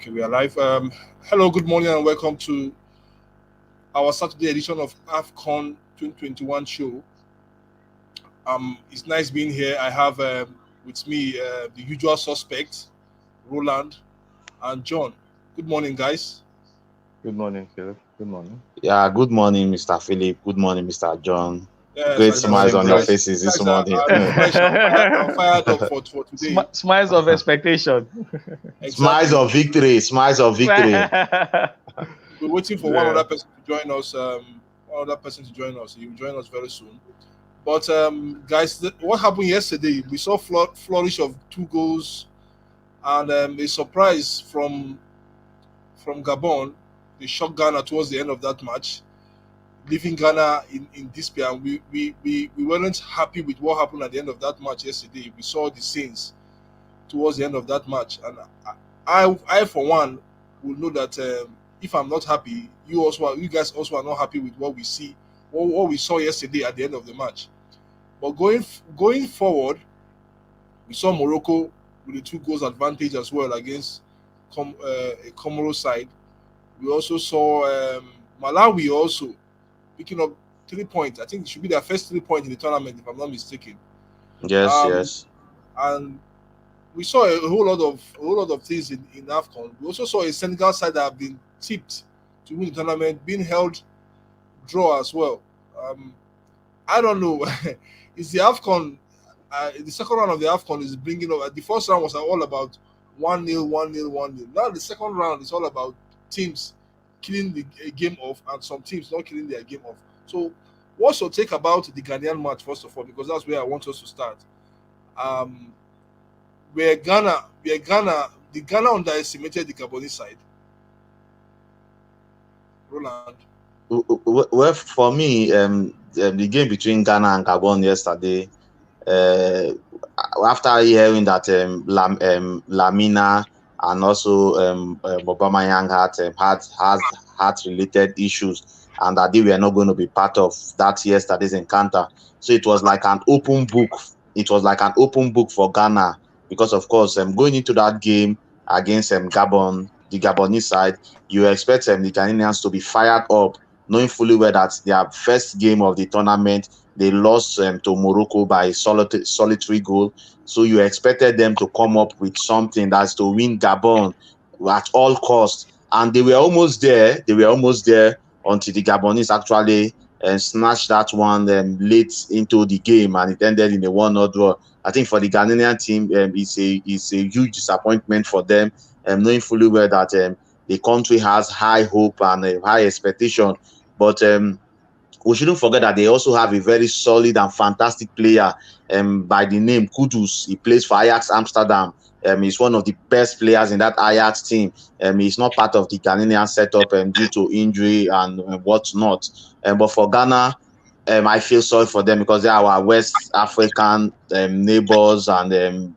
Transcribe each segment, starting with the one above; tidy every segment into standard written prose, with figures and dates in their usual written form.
Okay, we are live. Hello, good morning, and welcome to our Saturday edition of AFCON 2021 show. It's nice being here. I have with me the usual suspects, Roland and John. Good morning, guys. Good morning, Philip. Good morning. Yeah, good morning, Mr. Philip. Good morning, Mr. John. Yes, Great I Good can see smiles morning, you on your bros. guys. faces You this guys are, morning. are refreshed and fired up for today. Smiles of expectation. Smiles Exactly. of victory, smiles of victory. We're waiting for one Yeah. other person to join us. One other person to join us. He will join us very soon. But guys, what happened yesterday? We saw flourish of two goals and a surprise from Gabon. They shocked Ghana towards the end of that match, leaving Ghana in despair. And we weren't happy with what happened at the end of that match yesterday. We saw the scenes towards the end of that match, and I for one will know that if I'm not happy, you guys also are not happy with what we see, what we saw yesterday at the end of the match. But going forward, we saw Morocco with the two goals advantage as well against a Comoros side. We also saw Malawi also picking up 3 points. I think it should be their first 3 points in the tournament, if I'm not mistaken. Yes, Um, yes. and we saw a whole lot of things in AFCON. We also saw a Senegal side that have been tipped to win the tournament, being held draw as well. Um, I don't know. It's the AFCON. The second round of the AFCON is bringing up. The first round was all about 1-0, 1-0, 1-0. Now the second round is all about teams killing the game off and some teams not killing their game off. So, what's your take about the Ghanaian match first of all? Because that's where I want us to start. Um, the Ghana underestimated the Gabonese side. Roland. Well, for me, the game between Ghana and Gabon yesterday, uh, after hearing that Lamina and also Obama Young has heart-related issues, and that they were not going to be part of that yesterday's encounter. So it was like an open book. It was like an open book for Ghana because, of course, going into that game against Gabon, the Gabonese side, you expect the Ghanaians to be fired up, knowing fully well that their first game of the tournament they lost to Morocco by a solitary goal. So you expected them to come up with something that's to win Gabon at all costs. And they were almost there. They were almost there until the Gabonese actually snatched that one late into the game, and it ended in a 1-0 draw. I think for the Ghanaian team, it's a huge disappointment for them, knowing fully well that the country has high hope and high expectation. But we shouldn't forget that they also have a very solid and fantastic player by the name Kudus. He plays for Ajax Amsterdam. He's one of the best players in that Ajax team. He's not part of the Ghanaian setup due to injury and whatnot. But for Ghana, I feel sorry for them because they are our West African neighbors, and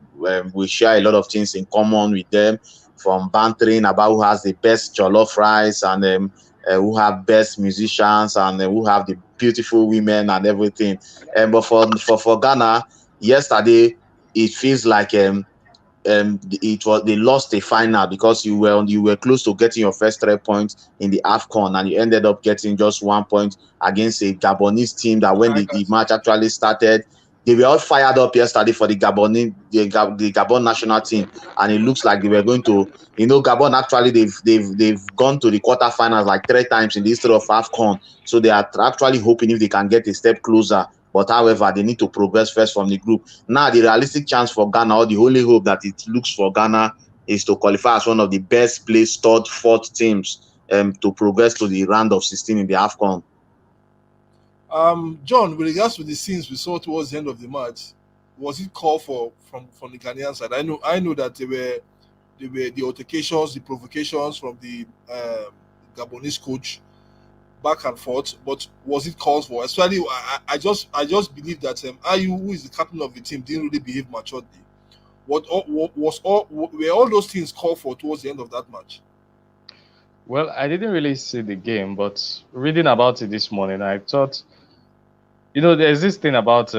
we share a lot of things in common with them, from bantering about who has the best jollof rice and who have best musicians and who have the beautiful women and everything. But for Ghana, yesterday it feels like it was they lost the final because you were close to getting your first 3 points in the AFCON, and you ended up getting just 1 point against a Gabonese team that when the match actually started, they were all fired up yesterday for the Gabon national team, and it looks like they were going to, Gabon actually they've gone to the quarterfinals like 3 times in the history of AFCON, so they are actually hoping if they can get a step closer. But however, they need to progress first from the group. Now, the realistic chance for Ghana, or the only hope that it looks for Ghana, is to qualify as one of the best placed third, fourth teams to progress to the round of 16 in the AFCON. John, with regards to the scenes we saw towards the end of the match, was it called for from the Ghanaian side? I know that they were the altercations, the provocations from the Gabonese coach back and forth, but was it called for? Especially, I just believe that Ayu, who is the captain of the team, didn't really behave maturely. Were all those things called for towards the end of that match? Well, I didn't really see the game, but reading about it this morning, I thought, there's this thing about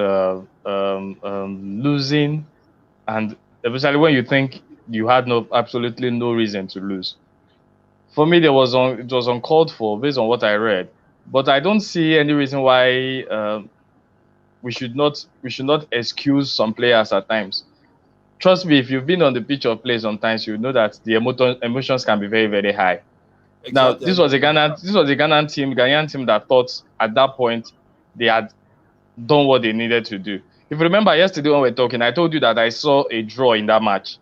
losing, and especially when you think you had absolutely no reason to lose. For me, it was uncalled for based on what I read, but I don't see any reason why we should not excuse some players at times. Trust me, if you've been on the pitch or play sometimes, you know that the emotions can be very, very high. Now, Exactly. this was a Ghanaian team that thought at that point they had done what they needed to do. If you remember yesterday when we were talking, I told you that I saw a draw in that match.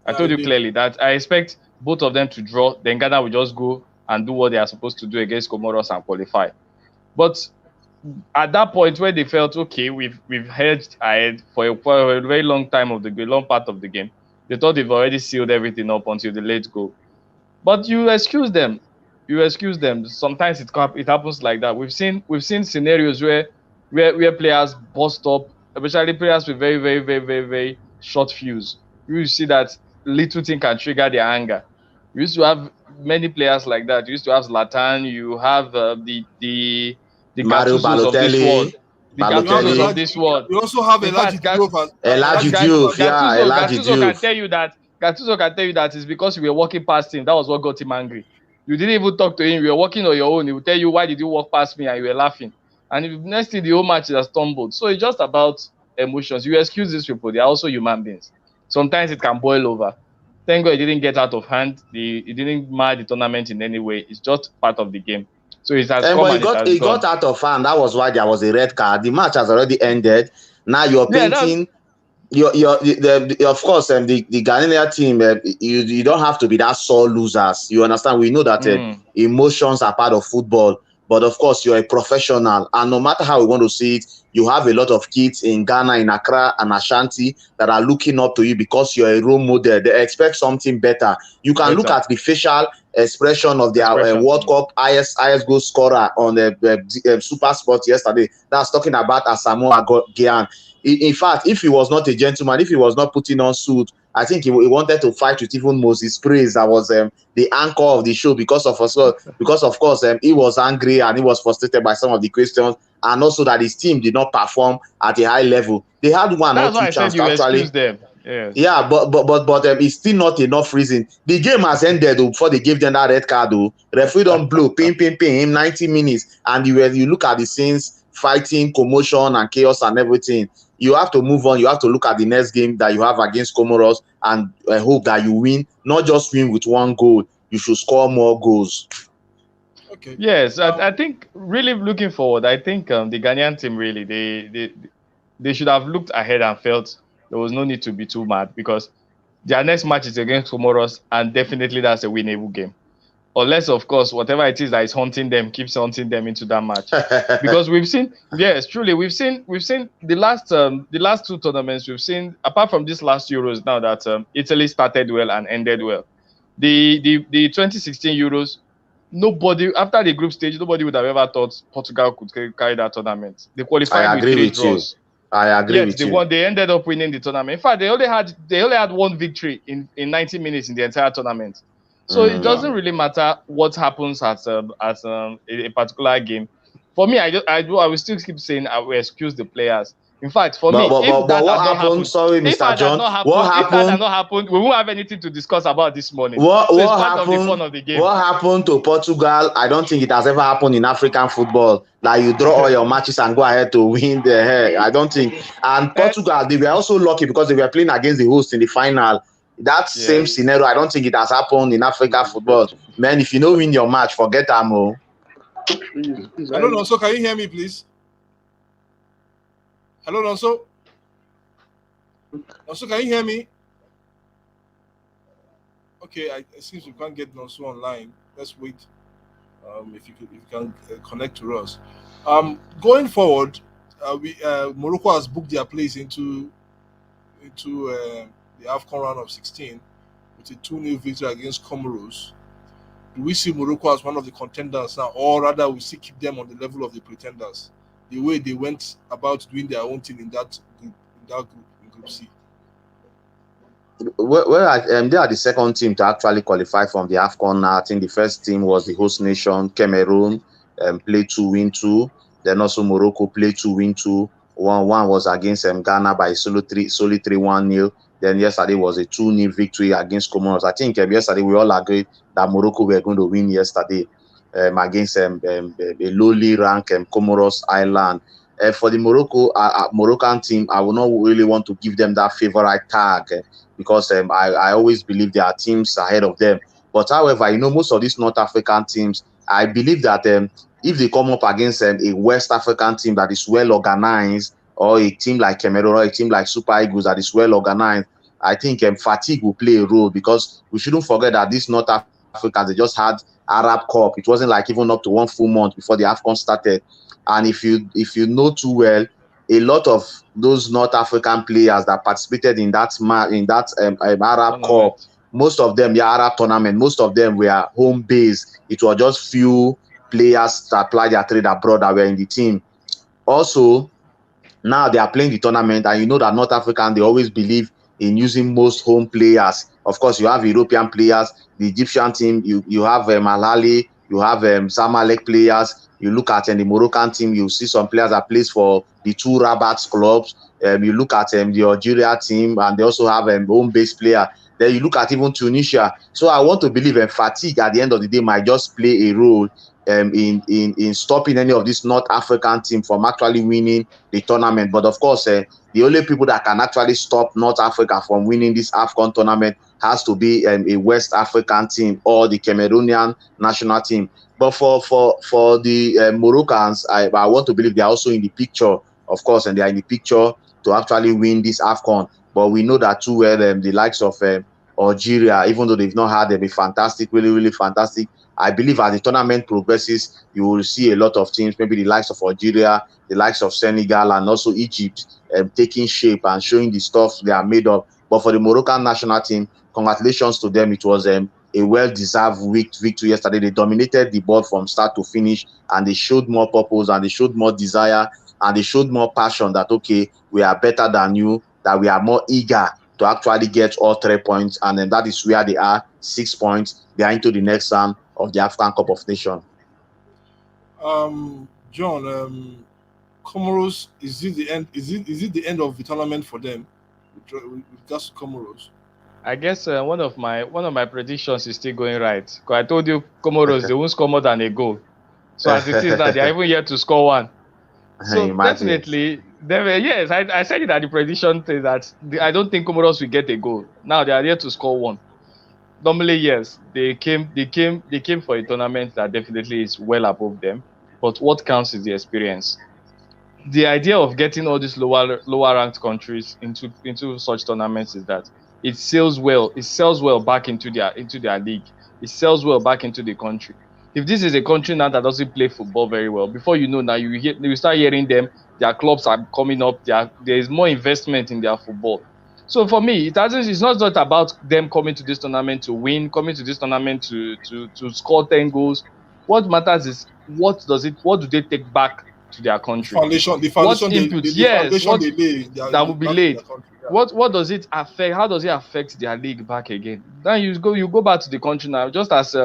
I Yeah, told you you did. clearly that I expect both of them to draw, then Ghana will just go and do what they are supposed to do against Comoros and qualify. But at that point where they felt okay, we've hedged ahead for a very long part of the game, they thought they've already sealed everything up until the late goal. But you excuse them. You excuse them. Sometimes it happens like that. We've seen scenarios where players bust up, especially players with very, very, very, very, very short fuse. You see that little thing can trigger their anger. We used to have many players like that. You used to have Zlatan. You have the Mario Gattusos of this world. Balotelli, The You have Gattusos of Balotelli, this world. You also have In Elijah fact, Gat, Diop as Elijah Elijah Gat, Diop as Diouf, yeah, Gattuso, Elijah Gattuso can Diouf. tell you that Gattuso can tell you that it's because you were walking past him. That was what got him angry. You didn't even talk to him. You were walking on your own. He will tell you, why did you walk past me? And you were laughing. And if next thing, the whole match has stumbled. So it's just about emotions. You excuse these people. They are also human beings. Sometimes it can boil over. Thank God it didn't get out of hand. It didn't mar the tournament in any way. It's just part of the game. So it has come But and it has it got gone. out of hand. That was why there was a red card. The match has already ended. Now you're Yeah, that's painting. Of course, the Ghanaian team, you don't have to be that sore losers. You understand? We know that emotions are part of football, but of course, you're a professional, and no matter how we want to see it, you have a lot of kids in Ghana, in Accra, and Ashanti that are looking up to you because you're a role model. They expect something better. You can look better at the facial expression of their expressions. World Cup highest goal scorer on the Super Sport yesterday. That's talking about Asamoah Gyan. In fact, if he was not a gentleman, if he was not putting on suit, I think he wanted to fight with even Moses Praise, that was the anchor of the show, because of course he was angry and he was frustrated by some of the questions, and also that his team did not perform at a high level. They had one or That's why two I said chances you to actually. excuse them. Yes. Yeah, but it's still not enough reason. The game has ended before they gave them that red card. Referee don't blow, ping, him 90 minutes, and you look at the scenes, fighting, commotion, and chaos and everything. You have to move on. You have to look at the next game that you have against Comoros and hope that you win. Not just win with one goal. You should score more goals. Okay. Yes, I think really looking forward, I think the Ghanaian team really they should have looked ahead and felt there was no need to be too mad, because their next match is against Comoros, and definitely that's a winnable game. Unless, of course, whatever it is that is haunting them keeps haunting them into that match. Because we've seen, yes, truly, we've seen the last two tournaments. We've seen, apart from this last Euros, now that Italy started well and ended well. The 2016 Euros, nobody after the group stage, nobody would have ever thought Portugal could carry that tournament. They qualified I with agree 3 with you. draws. I agree Yet with they you. won. They ended up winning the tournament. In fact, they only had one victory in 90 minutes in the entire tournament. So it doesn't really matter what happens at a particular game. For me, I will still keep saying I will excuse the players. In fact, for me, But what happened? Sorry, Mr. John. If that had not happened, we won't have anything to discuss about this morning. What So it's part of the happened? fun of the game. What happened to Portugal? I don't think it has ever happened in African football. Like you draw all your matches and go ahead to win the hair. I don't think. And Portugal, they were also lucky because they were playing against the host in the final. That same scenario, I don't think it has happened in African football. Man, if you don't win your match, forget Amo. Hello, Lonso. Can you hear me, please? Hello, Lonso. Lonso, can you hear me? Okay, it seems we can't get Lonso online. Let's wait. If you can connect to us. Going forward, Morocco has booked their place into the AFCON round of 16 with a 2-0 victory against Comoros. Do we see Morocco as one of the contenders now, or rather we still keep them on the level of the pretenders, the way they went about doing their own thing in that group, in Group C? They are the second team to actually qualify from the AFCON now. I think the first team was the host nation, Cameroon, played 2, win 2. Then also Morocco played 2, win 2. One was against Ghana by solely 3-1-0. Then yesterday was a 2-0 victory against Comoros. I think yesterday we all agreed that Morocco were going to win yesterday against a lowly ranked Comoros Island. For the Moroccan team, I will not really want to give them that favorite tag because I always believe there are teams ahead of them. But however, most of these North African teams, I believe that if they come up against a West African team that is well organized, or a team like Cameroon or a team like Super Eagles that is well organized, I think fatigue will play a role, because we shouldn't forget that these North Africans, they just had Arab Cup. It wasn't like even up to 1 full month before the AFCON started. And if you know too well, a lot of those North African players that participated in that Arab Cup, most of them, the Arab tournament, most of them were home based. It was just few players that applied their trade abroad that were in the team. Also, now they are playing the tournament, and that North African, they always believe in using most home players. Of course, you have European players. The Egyptian team, you have Al Ahly, you have Zamalek players. You look at the Moroccan team, you see some players that plays for the 2 Rabat clubs. You look at the Algeria team, and they also have home-based player. Then you look at even Tunisia. So I want to believe fatigue at the end of the day might just play a role in stopping any of this North African team from actually winning the tournament. But of course, the only people that can actually stop North Africa from winning this AFCON tournament has to be a West African team or the Cameroonian national team. But for the Moroccans, I want to believe they are also in the picture, of course, and they are in the picture to actually win this AFCON. But we know that too well, the likes of Algeria, even though they've not had a fantastic, really, really fantastic, I believe as the tournament progresses, you will see a lot of teams, maybe the likes of Algeria, the likes of Senegal, and also Egypt taking shape and showing the stuff they are made of. But for the Moroccan national team, congratulations to them. It was a well-deserved victory yesterday. They dominated the ball from start to finish, and they showed more purpose, and they showed more desire, and they showed more passion that, okay, we are better than you, that we are more eager to actually get all 3 points. And then that is where they are, 6 points. They are into the next round of the AFCON Cup of Nations. John, Comoros, is it the end? Is it the end of the tournament for them with regards to Comoros? I guess one of my predictions is still going right. Because I told you Comoros, they won't score more than a goal. So as it is now, they are even yet to score one. So definitely, yes, I said it at the prediction thing that I don't think Comoros will get a goal. Now they are yet to score one. Normally, yes, they came for a tournament that definitely is well above them. But what counts is the experience. The idea of getting all these lower ranked countries into such tournaments is that it sells well back into their league. It sells well back into the country. If this is a country now that doesn't play football very well, before you know, now you start hearing them, their clubs are coming up, there is more investment in their football. So for me, it's not just about them coming to this tournament to win, coming to this tournament to score 10 goals. What matters is what do they take back to their country? The foundation that will be laid. Yeah. What does it affect? How does it affect their league back again? Then you go back to the country now, just as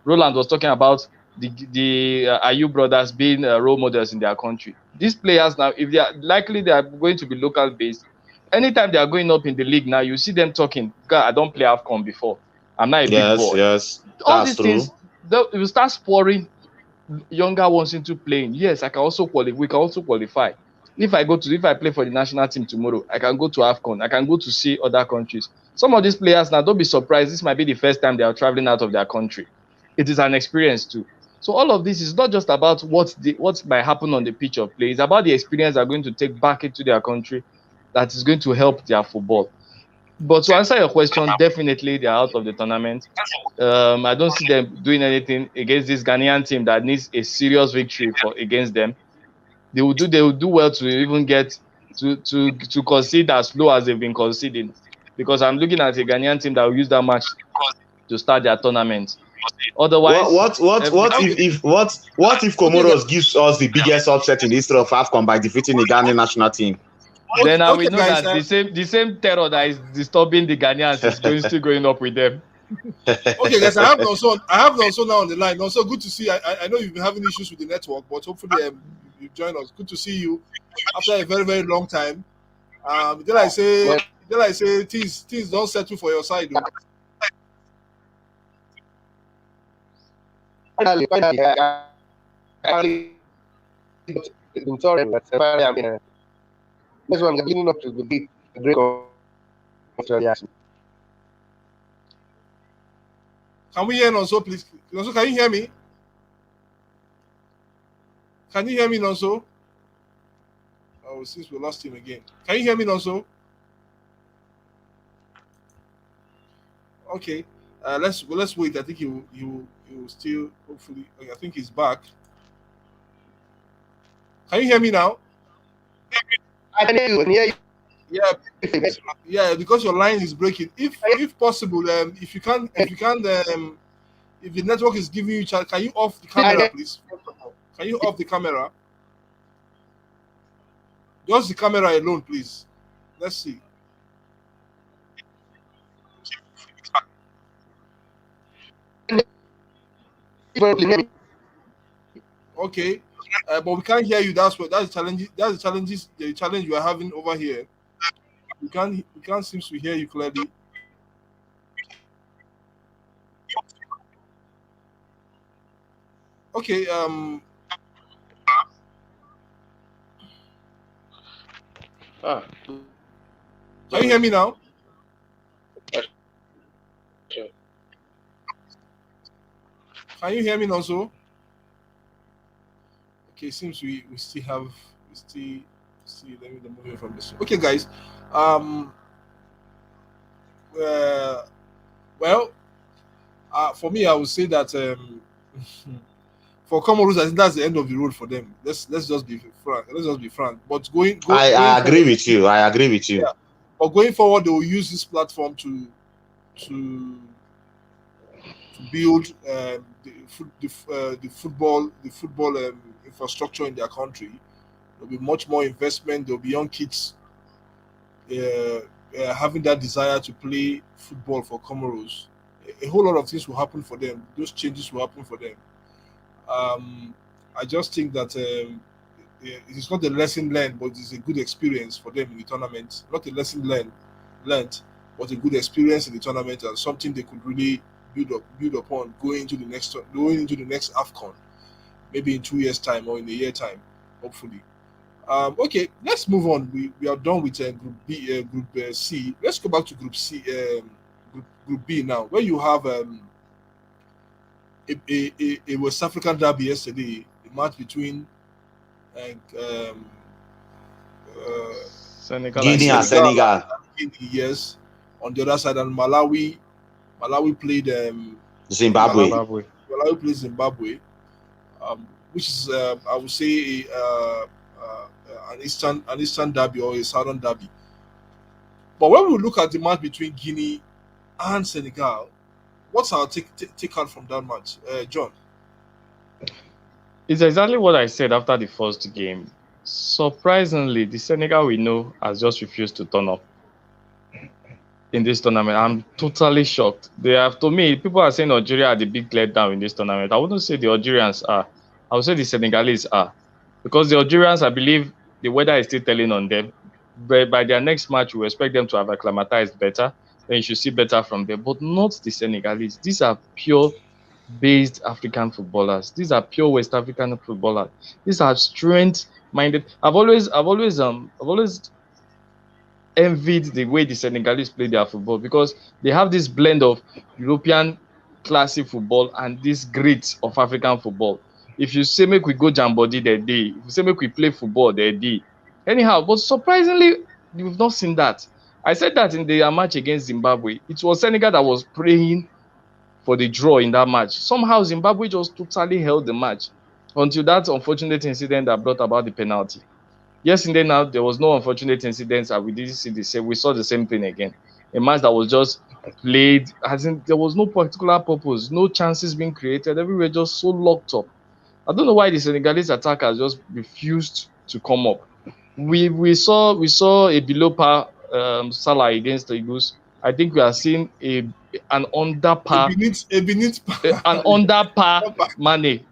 Roland was talking about the Ayew brothers being role models in their country. These players now, if they are going to be local based, anytime they are going up in the league now, you see them talking, God, I don't play AFCON before. I'm not a big boy. Yes, all these things, you start spurring younger ones into playing. Yes, I can also qualify. We can also qualify. If I play for the national team tomorrow, I can go to AFCON. I can go to see other countries. Some of these players now, don't be surprised. This might be the first time they are traveling out of their country. It is an experience too. So all of this is not just about what might happen on the pitch of play. It's about the experience they're going to take back into their country that is going to help their football. But to answer your question, definitely they are out of the tournament. I don't see them doing anything against this Ghanaian team that needs a serious victory against them. They will do well to even get to concede as low as they've been conceding. Because I'm looking at a Ghanaian team that will use that match to start their tournament. Otherwise, what if Comoros gives us the biggest upset in the history of AFCON by defeating the Ghanaian national team? Then I will know guys, that the same terror that is disturbing the Ghanaians is still going up with them. Okay, guys, I have also now on the line. Also, good to see. I know you've been having issues with the network, but hopefully you join us. Good to see you after a very, very long time. Then I say Then I say things don't settle for your side, though. Finally, I been sorry, but finally I'm here. This one leading up to the great reaction. Can we hear Nonso, please? Nonso, can you hear me? Can you hear me, Nonso? Oh, since we lost him again. Can you hear me, Nonso? Okay. Let's wait. I think he will still hopefully. I think he's back. Can you hear me now? I can hear you. Yeah, yeah. Because your line is breaking. If possible, if you can, if the network is giving you, can you off the camera, please? Can you off the camera? Just the camera alone, please. Let's see. Okay, but we can't hear you. That's the challenge. That's the challenge we are having over here. We can't seem to hear you clearly. Okay. Can you hear me now? Can you hear me also? Okay, seems we still have let me move away from this. Okay, guys. Well, for me, I would say that for Comoros, I think that's the end of the road for them. Let's just be frank. Let's just be frank. But I agree with you. I agree with you. Yeah. But going forward, they will use this platform to build the football infrastructure in their country. There'll be much more investment. There'll be young kids having that desire to play football for Comoros. A whole lot of things will happen for them. Those changes will happen for them. I just think that it is not a lesson learned, but it's a good experience for them in the tournament. Not a lesson learned, but a good experience in the tournament and something they could really build upon going into the next AFCON, maybe in 2 years' time or in a year time, hopefully. Okay, let's move on. We are done with Group B, Group C. Let's go back to Group C, Group B now, where you have a West African derby yesterday, a match between Senegal Guinea and Senegal. Yes, on the other side, and Malawi played Zimbabwe. Malawi played Zimbabwe, which is I would say an eastern derby or a southern derby. But when we look at the match between Guinea and Senegal, what's our take out from that match, John? It's exactly what I said after the first game. Surprisingly, the Senegal we know has just refused to turn up in this tournament. I'm totally shocked. To me, people are saying Algeria are the big letdown in this tournament. I wouldn't say the Algerians are. I would say the Senegalese are. Because the Algerians, I believe the weather is still telling on them. But by their next match, we expect them to have acclimatized better. Then you should see better from them. But not the Senegalese. These are pure based African footballers. These are pure West African footballers. These are strength-minded. I've always envied the way the Senegalese play their football because they have this blend of European classic football and this grit of African football. If you say make we go jambody, they day. If you say make we play football, they day. Anyhow, but surprisingly, we've not seen that. I said that in the match against Zimbabwe. It was Senegal that was praying for the draw in that match. Somehow Zimbabwe just totally held the match until that unfortunate incident that brought about the penalty. Yesterday now, there was no unfortunate incidents and we didn't see the same. We saw the same thing again. A match that was just played, as in there was no particular purpose, no chances being created. Everywhere just so locked up. I don't know why the Senegalese attackers just refused to come up. We saw a below par Salah against the Eagles. I think we are seeing an under par Mane.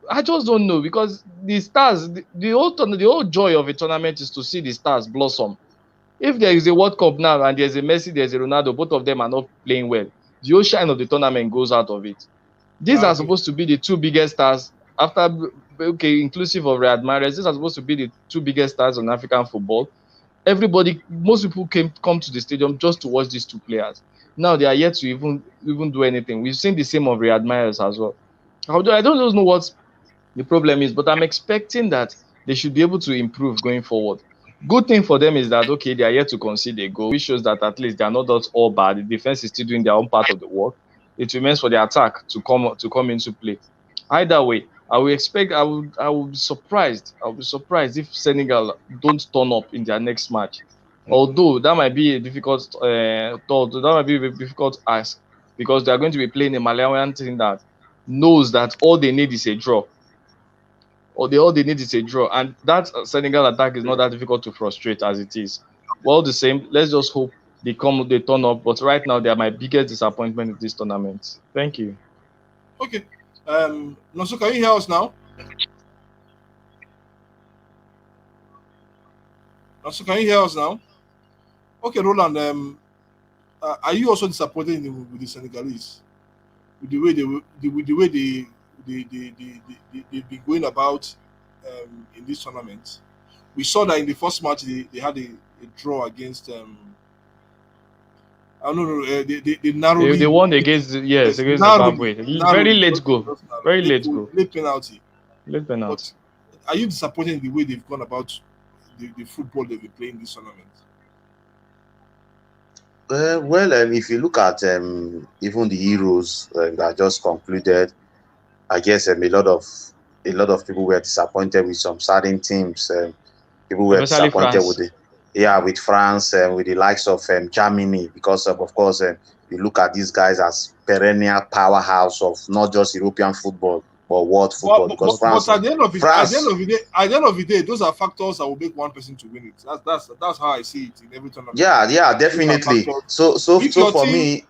I just don't know because the stars, the whole joy of a tournament is to see the stars blossom. If there is a World Cup now and there's a Messi, there's a Ronaldo, both of them are not playing well, the whole shine of the tournament goes out of it. These I are agree. supposed to be the two biggest stars after, okay, inclusive of Riyad Mahrez. These are supposed to be the two biggest stars on African football. Everybody, most people come to the stadium just to watch these two players. Now they are yet to even do anything. We've seen the same of Riyad Mahrez as well. Although I don't just know what the problem is, but I'm expecting that they should be able to improve going forward. Good thing for them is that, okay, they are yet to concede a goal, which shows that at least they are not all bad. The defense is still doing their own part of the work. It remains for the attack to come into play. Either way, I would be surprised. I would be surprised if Senegal don't turn up in their next match. Although that might be a difficult thought, that might be a difficult ask, because they are going to be playing a Malawian team that knows that all they need is a draw. All they need is a draw, and that Senegal attack is not that difficult to frustrate as it is. Well, the same. Let's just hope they turn up. But right now, they are my biggest disappointment in this tournament. Thank you. Okay. Nonso, can you hear us now? Nonso, can you hear us now? Okay, Roland. Are you also disappointed with the Senegalese, with the way they've been going about in this tournament? We saw that in the first match they had a draw against I don't know, they narrowly They won against against Zimbabwe. Very late goal. Very late goal. Late penalty. Late penalty. But are you disappointed in the way they've gone about the football they've been playing this tournament? If you look at even the Euros that just concluded, I guess a lot of people were disappointed with some certain teams. People were Especially disappointed France. with France, with the likes of Germany, because of course, you look at these guys as perennial powerhouse of not just European football but world football. Because France, at the end of the day, those are factors that will make one person to win it. That's how I see it in every tournament. Yeah, definitely. So for me,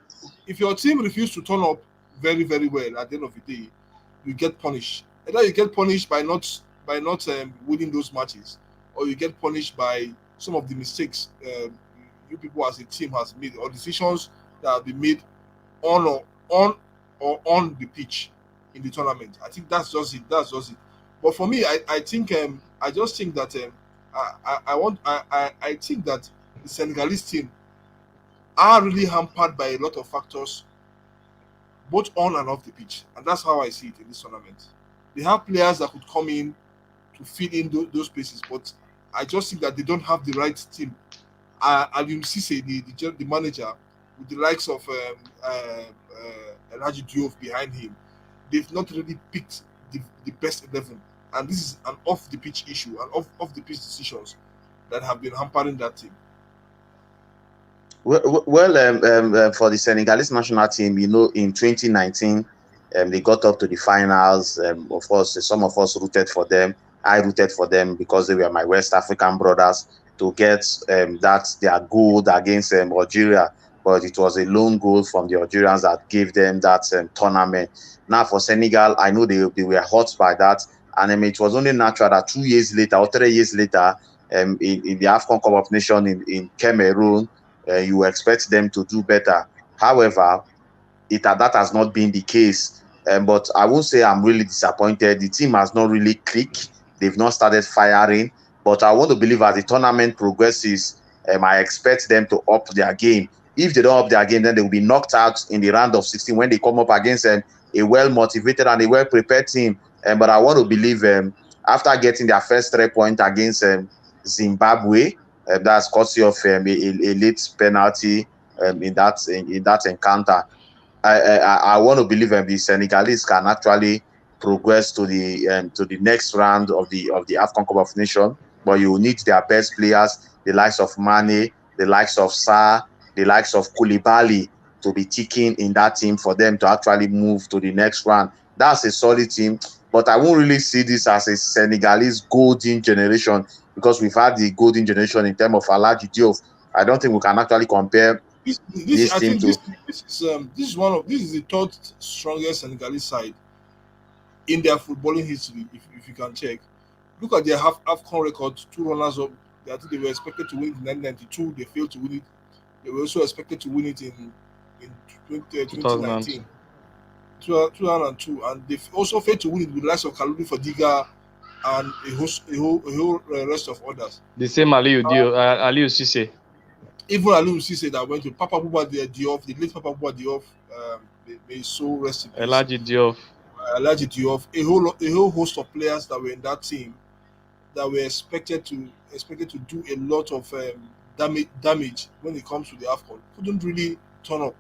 if your team refuses to turn up very, very well at the end of the day, you get punished. Either you get punished by not winning those matches, or you get punished by some of the mistakes you people as a team has made, or decisions that have been made on the pitch in the tournament. I think that's just it. But for me, I think I just think that I think that the Senegalese team are really hampered by a lot of factors, both on and off the pitch, and that's how I see it in this tournament. They have players that could come in to fill in those places, but I just think that they don't have the right team. And you see, the manager, with the likes of Elijah Diouf behind him, they've not really picked the best 11, and this is an off the pitch issue and off the pitch decisions that have been hampering that team. For the Senegalese national team, in 2019, they got up to the finals. Of course, some of us rooted for them. I rooted for them because they were my West African brothers, to get their goal against Algeria. But it was a lone goal from the Algerians that gave them that tournament. Now for Senegal, I know they were hurt by that, and it was only natural that 2 years later or 3 years later, in the AFCON Cup of Nations in Cameroon, you expect them to do better. However, that has not been the case. But I won't say I'm really disappointed. The team has not really clicked. They've not started firing. But I want to believe as the tournament progresses, I expect them to up their game. If they don't up their game, then they will be knocked out in the round of 16 when they come up against a well-motivated and a well-prepared team. But I want to believe after getting their first 3 points against Zimbabwe, that's courtesy of a late penalty in that encounter. I want to believe the Senegalese can actually progress to the next round of the AFCON Cup of Nations, but you need their best players, the likes of Mane, the likes of Sarr, the likes of Koulibaly, to be ticking in that team for them to actually move to the next round. That's a solid team, but I won't really see this as a Senegalese golden generation, because we've had the golden generation in terms of Elijah Diouf. I don't think we can actually compare this team to. This is the third strongest Senegalese side in their footballing history. If you can check, look at their AFCON record: 2 runners up, I think they were expected to win it in 1992. They failed to win it. They were also expected to win it in 2019, 2002. 2002, and they also failed to win it with the likes of Kalulu Fadiga and a whole rest of others. The same Aliou Cisse. Even Aliou Cisse that went to Papa Bouba Diop, the late Papa Bouba Diop, may his soul rest in peace. Elaji Diop. Elijah Diop, a whole host of players that were in that team that were expected to do a lot of damage when it comes to the AFCON couldn't really turn up.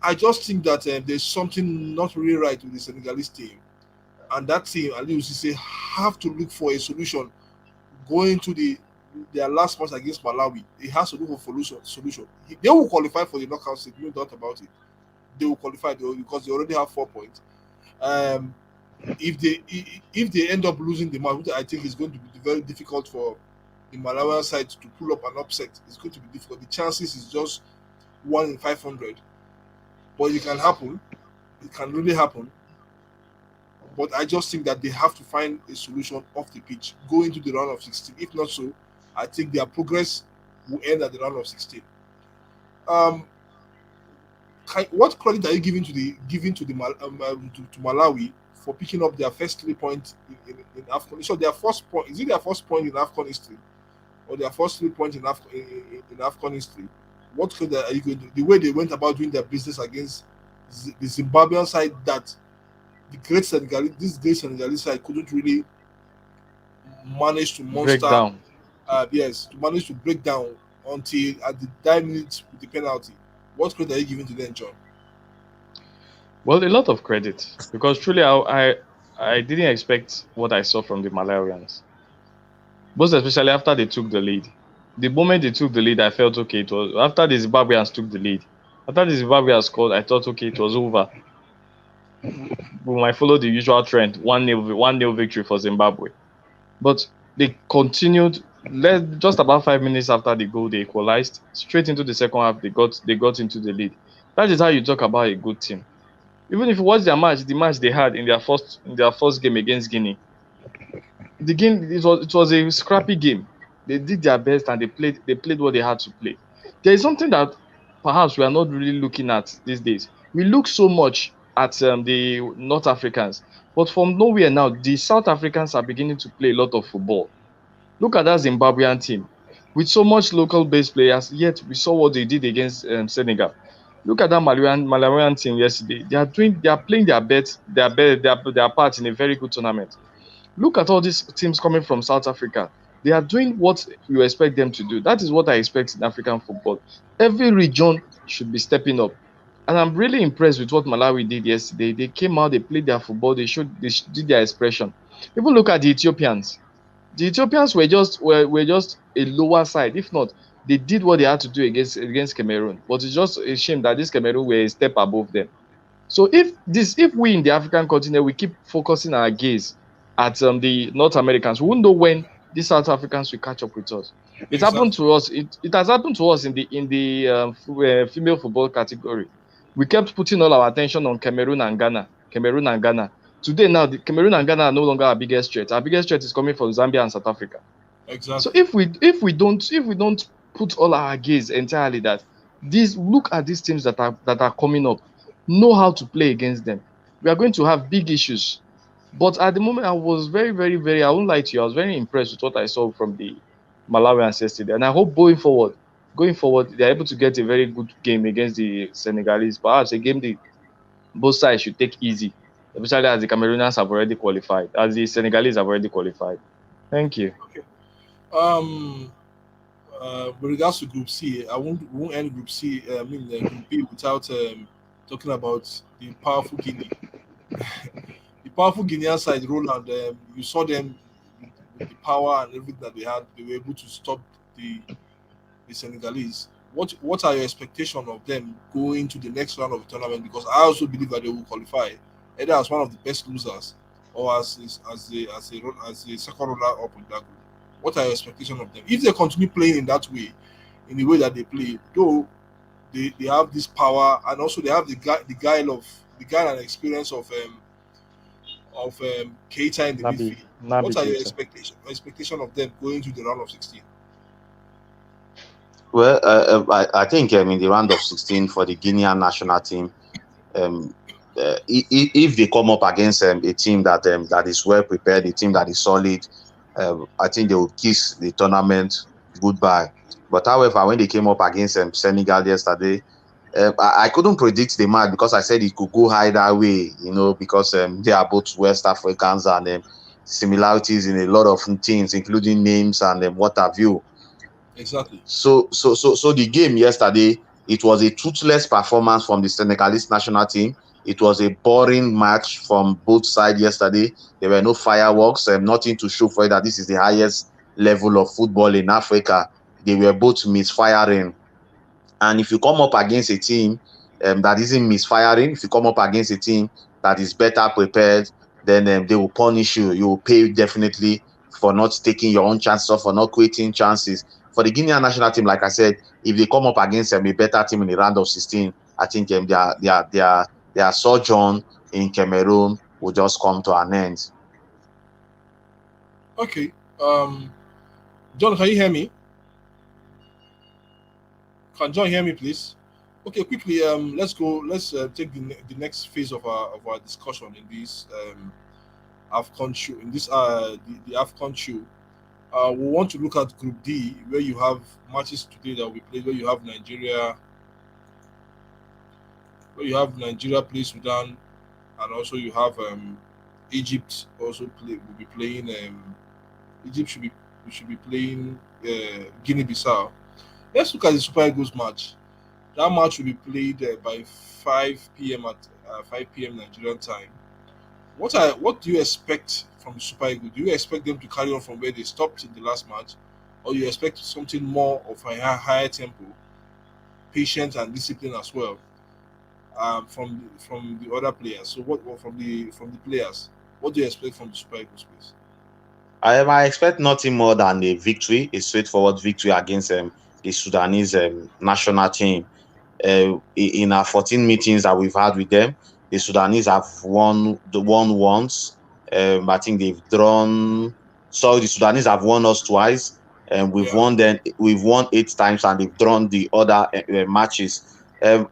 I just think that there's something not really right with the Senegalese team, and that team, Aliou Cisse, have to look for a solution going to their last match against Malawi. He has to look for solution. They will qualify for the knockout stage, no doubt about it. They will qualify because they already have 4 points. If they end up losing the match, which I think is going to be very difficult for the Malawian side to pull up an upset, it's going to be difficult. The chances is just 1 in 500, but it can happen. It can really happen. But I just think that they have to find a solution off the pitch, go into the round of 16. If not so, I think their progress will end at the round of 16. What credit are you giving to Malawi for picking up their first 3 points in AFCON? So their first point, is it their first point in AFCON history, or their first 3 points in AFCON history? What credit are you going to the way they went about doing their business against the Zimbabwean side that this great Senegalese side couldn't really manage to Break down. to manage to break down until at the 9 minutes with the penalty. What credit are you giving to them, John? Well, a lot of credit, because truly I didn't expect what I saw from the Malawians, most especially after they took the lead. The moment they took the lead, I felt okay. It was after the Zimbabweans took the lead. After the Zimbabweans scored, I thought okay, it was over. We might follow the usual trend, 1-0 victory for Zimbabwe. But they continued. Just about 5 minutes after the goal, they equalized. Straight into the second half, they got into the lead. That is how you talk about a good team. Even if you watch their match, the match they had in their first game against Guinea, the game it was a scrappy game. They did their best and they played what they had to play. There is something that perhaps we are not really looking at these days. We look so much at the North Africans, but from nowhere now, the South Africans are beginning to play a lot of football. Look at that Zimbabwean team with so much local-based players. Yet we saw what they did against Senegal. Look at that Malawian team yesterday. They are playing their part in a very good tournament. Look at all these teams coming from South Africa. They are doing what you expect them to do. That is what I expect in African football. Every region should be stepping up. And I'm really impressed with what Malawi did yesterday. They came out, they played their football, they did their expression. Even look at the Ethiopians. The Ethiopians were just a lower side. If not, they did what they had to do against Cameroon. But it's just a shame that this Cameroon were a step above them. So if we in the African continent, we keep focusing our gaze at the North Americans, we won't know when these South Africans will catch up with us. It happened to us. It has happened to us in the female football category. We kept putting all our attention on Cameroon and Ghana. Today now, the Cameroon and Ghana are no longer our biggest threat. Our biggest threat is coming from Zambia and South Africa. Exactly. So if we don't put all our gaze entirely look at these teams that are coming up, know how to play against them, we are going to have big issues. But at the moment, I was very, very, very, I won't lie to you, I was very impressed with what I saw from the Malawians yesterday. And I hope going forward, they're able to get a very good game against the Senegalese. Perhaps a game both sides should take easy, especially as the Cameroonians have already qualified, as the Senegalese have already qualified. Thank you. Okay. With regards to Group C, I won't end Group C. Group B without talking about the powerful Guinea. The powerful Guinean side, Roland. You saw them with the power and everything that they had. They were able to stop the Senegalese. What are your expectations of them going to the next round of the tournament? Because I also believe that they will qualify either as one of the best losers or as a second runner up in that group. What are your expectations of them? If they continue playing in that way, in the way that they play, though they have this power and also they have the guile and experience of of Keita in the Nabi midfield. Nabi What are your Keita. expectation of them going to the round of 16? Well, I think in the round of 16 for the Guinean national team, um, if they come up against a team that is well prepared, a team that is solid, I think they will kiss the tournament goodbye. But however, when they came up against Senegal yesterday, I couldn't predict the match because I said it could go either way, because they are both West Africans and similarities in a lot of things, including names and what have you. Exactly. So the game yesterday, it was a toothless performance from the Senegalese national team. It was a boring match from both sides yesterday. There were no fireworks and nothing to show for it that this is the highest level of football in Africa. They were both misfiring. And if you come up against a team that isn't misfiring, if you come up against a team that is better prepared, then they will punish you. You will pay definitely for not taking your own chances or for not creating chances. For the Guinea national team, like I said, if they come up against a better team in the round of 16, I think their sojourn in Cameroon will just come to an end. Okay. John, can you hear me? Can John hear me, please? Okay, quickly. Let's go. Let's take the next phase of our discussion in this AFCON show. In this the AFCON show, we want to look at Group D, where you have matches today that will be played. Where you have Nigeria play Sudan, and also you have Egypt also play. Will be playing. Egypt should be playing Guinea-Bissau. Let's look at the Super Eagles match. That match will be played by 5 p.m. at 5 p.m. Nigerian time. What do you expect from the Super Eagles? Do you expect them to carry on from where they stopped in the last match, or you expect something more of a higher tempo, patience and discipline as well from the other players? So what from the players? What do you expect from the Super Eagles, please? I expect nothing more than a victory, a straightforward victory against the Sudanese national team. In our 14 meetings that we've had with them, the Sudanese have won once. I think they've drawn. So the Sudanese have won us twice, and Yeah. we've won 8 times, and they've drawn the other matches.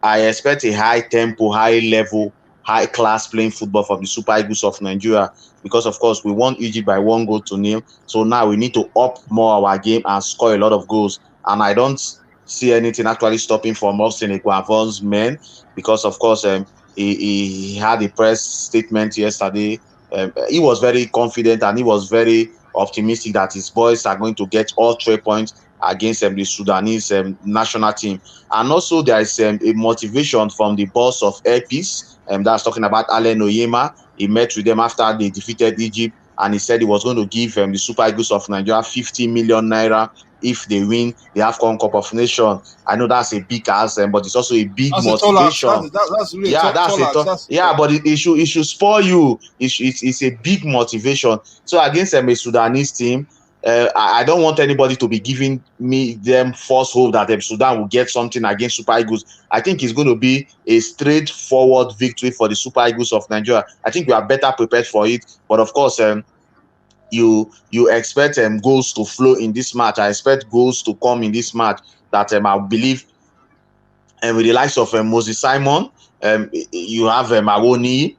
I expect a high tempo, high level, high class playing football from the Super Eagles of Nigeria because, of course, we won Egypt by 1 goal to nil. So now we need to up more our game and score a lot of goals. And I don't see anything actually stopping from Austin Eguavon's men because, of course, he had a press statement yesterday. He was very confident and he was very optimistic that his boys are going to get all 3 points against the Sudanese national team. And also, there is a motivation from the boss of Air Peace, that's talking about Allen Oyema. He met with them after they defeated Egypt, and he said he was going to give the Super Eagles of Nigeria 50 million naira if they win the AFCON Cup of Nations. I know that's a big ask, but it's also a big That's a tall ask. motivation. That's really a Yeah, that's tall a ask. tough. That's Yeah, but it should spoil you. It's a big motivation. So against a Sudanese team, I don't want anybody to be giving them false hope that Sudan will get something against Super Eagles. I think it's going to be a straightforward victory for the Super Eagles of Nigeria. I think we are better prepared for it, but of course, you expect goals to flow in this match. I expect goals to come in this match. That I believe, and with the likes of Moses Simon, you have Awoni.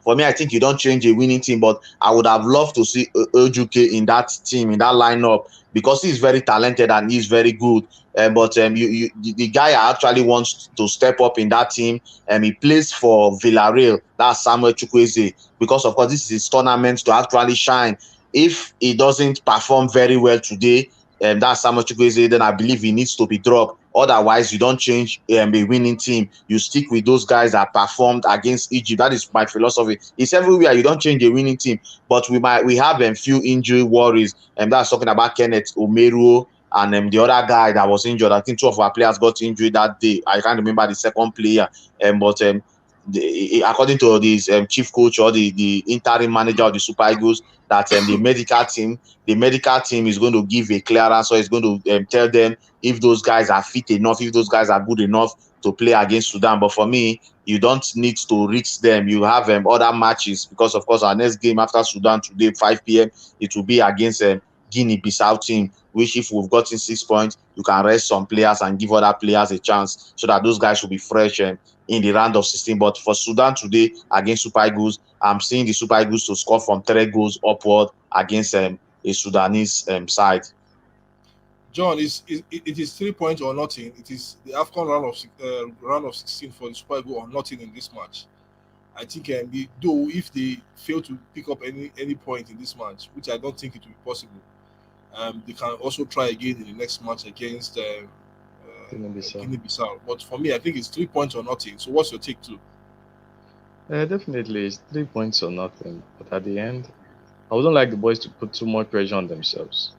For me, I think you don't change a winning team, but I would have loved to see Ojuke in that team, in that lineup, because he's very talented and he's very good. But the guy actually wants to step up in that team. He plays for Villarreal. That's Samuel Chukwueze, because of course this is his tournament to actually shine. If he doesn't perform very well today, that's Samuel Chukwueze, then I believe he needs to be dropped. Otherwise, you don't change a winning team. You stick with those guys that performed against Egypt. That is my philosophy. It's everywhere. You don't change a winning team. But we have a few injury worries. And that's talking about Kenneth Omeruo and the other guy that was injured. I think two of our players got injured that day. I can't remember the second player. But according to this chief coach or the interim manager of the Super Eagles, that the medical team is going to give a clear answer. It's going to tell them if those guys are fit enough, if those guys are good enough to play against Sudan. But for me, you don't need to risk them. You have other matches, because of course our next game after Sudan today, 5 p.m., it will be against Guinea-Bissau team, which if we've gotten 6 points, you can rest some players and give other players a chance so that those guys will be fresh in the round of 16. But for Sudan today against Super Eagles, I'm seeing the Super Eagles to score from 3 goals upward against a Sudanese side. John, it is 3 points or nothing. It is the AFCON round of 16 for the Super Eagles or nothing in this match. I think though if they fail to pick up any point in this match, which I don't think it will be possible, they can also try again in the next match against Guinea-Bissau. But for me, I think it's 3 points or nothing. So what's your take too? Definitely, it's 3 points or nothing. But at the end, I wouldn't like the boys to put too much pressure on themselves.